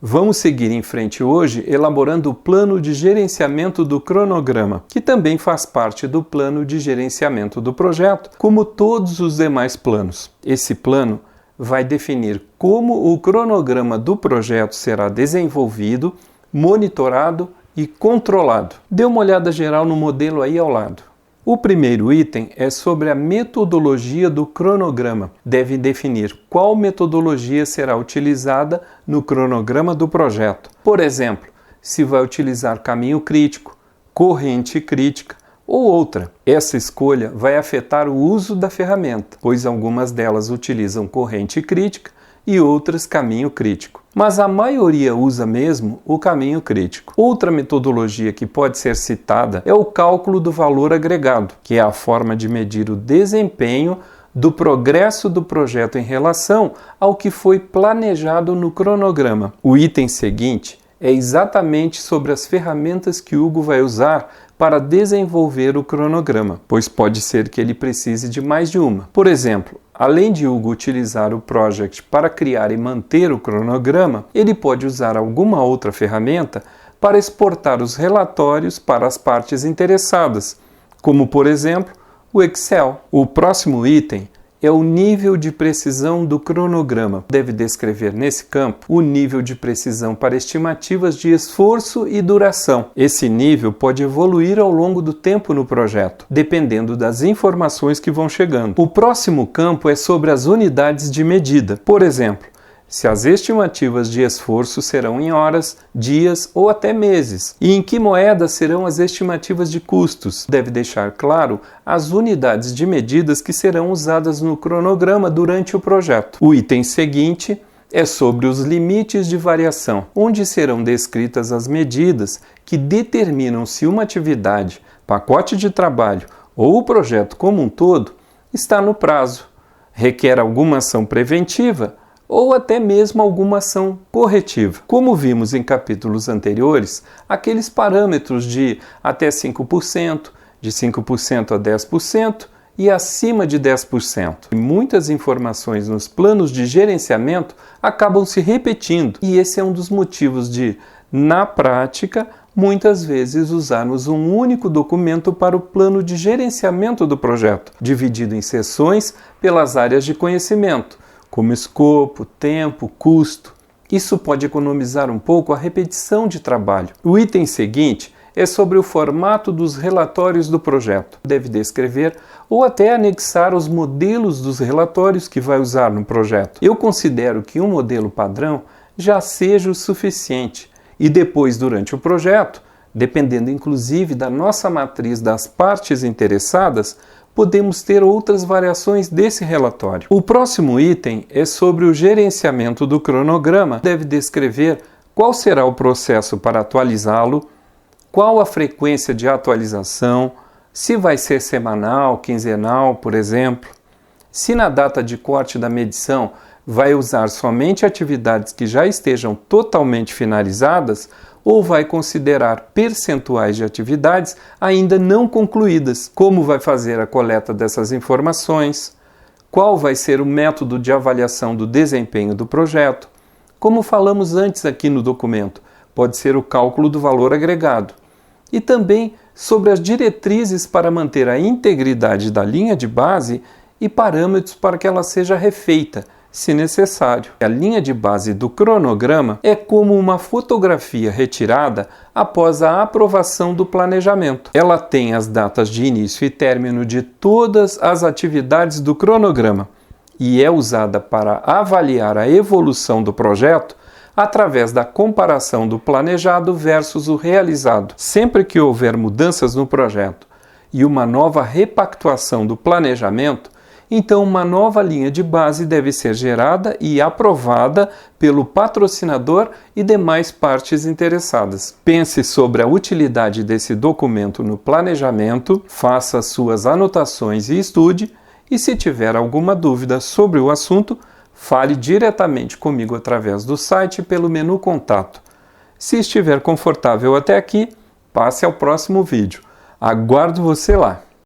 Vamos seguir em frente hoje elaborando o plano de gerenciamento do cronograma, que também faz parte do plano de gerenciamento do projeto, como todos os demais planos. Esse plano vai definir como o cronograma do projeto será desenvolvido, monitorado e controlado. Dê uma olhada geral no modelo aí ao lado. O primeiro item é sobre a metodologia do cronograma. Deve definir qual metodologia será utilizada no cronograma do projeto. Por exemplo, se vai utilizar caminho crítico, corrente crítica ou outra. Essa escolha vai afetar o uso da ferramenta, pois algumas delas utilizam corrente crítica e outras caminho crítico. Mas a maioria usa mesmo o caminho crítico. Outra metodologia que pode ser citada é o cálculo do valor agregado, que é a forma de medir o desempenho do progresso do projeto em relação ao que foi planejado no cronograma. O item seguinte é exatamente sobre as ferramentas que Hugo vai usar para desenvolver o cronograma, pois pode ser que ele precise de mais de uma. Por exemplo, além de Hugo utilizar o Project para criar e manter o cronograma, ele pode usar alguma outra ferramenta para exportar os relatórios para as partes interessadas, como por exemplo o Excel. O próximo item é o nível de precisão do cronograma. Deve descrever nesse campo o nível de precisão para estimativas de esforço e duração. Esse nível pode evoluir ao longo do tempo no projeto, dependendo das informações que vão chegando. O próximo campo é sobre as unidades de medida. Por exemplo, se as estimativas de esforço serão em horas, dias ou até meses, e em que moedas serão as estimativas de custos. Deve deixar claro as unidades de medidas que serão usadas no cronograma durante o projeto. O item seguinte é sobre os limites de variação, onde serão descritas as medidas que determinam se uma atividade, pacote de trabalho ou o projeto como um todo está no prazo, requer alguma ação preventiva ou até mesmo alguma ação corretiva. Como vimos em capítulos anteriores, aqueles parâmetros de até 5%, de 5% a 10% e acima de 10%. E muitas informações nos planos de gerenciamento acabam se repetindo, e esse é um dos motivos de, na prática, muitas vezes usarmos um único documento para o plano de gerenciamento do projeto, dividido em seções pelas áreas de conhecimento, como escopo, tempo, custo. Isso pode economizar um pouco a repetição de trabalho. O item seguinte é sobre o formato dos relatórios do projeto. Deve descrever ou até anexar os modelos dos relatórios que vai usar no projeto. Eu considero que um modelo padrão já seja o suficiente e depois, durante o projeto, dependendo inclusive da nossa matriz das partes interessadas, podemos ter outras variações desse relatório. O próximo item é sobre o gerenciamento do cronograma. Deve descrever qual será o processo para atualizá-lo, qual a frequência de atualização, se vai ser semanal, quinzenal, por exemplo, se na data de corte da medição vai usar somente atividades que já estejam totalmente finalizadas ou vai considerar percentuais de atividades ainda não concluídas, como vai fazer a coleta dessas informações, qual vai ser o método de avaliação do desempenho do projeto. Como falamos antes aqui no documento, pode ser o cálculo do valor agregado. E também sobre as diretrizes para manter a integridade da linha de base e parâmetros para que ela seja refeita, se necessário. A linha de base do cronograma é como uma fotografia retirada após a aprovação do planejamento. Ela tem as datas de início e término de todas as atividades do cronograma e é usada para avaliar a evolução do projeto através da comparação do planejado versus o realizado. Sempre que houver mudanças no projeto e uma nova repactuação do planejamento, então uma nova linha de base deve ser gerada e aprovada pelo patrocinador e demais partes interessadas. Pense sobre a utilidade desse documento no planejamento, faça suas anotações e estude, e se tiver alguma dúvida sobre o assunto, fale diretamente comigo através do site pelo menu Contato. Se estiver confortável até aqui, passe ao próximo vídeo. Aguardo você lá!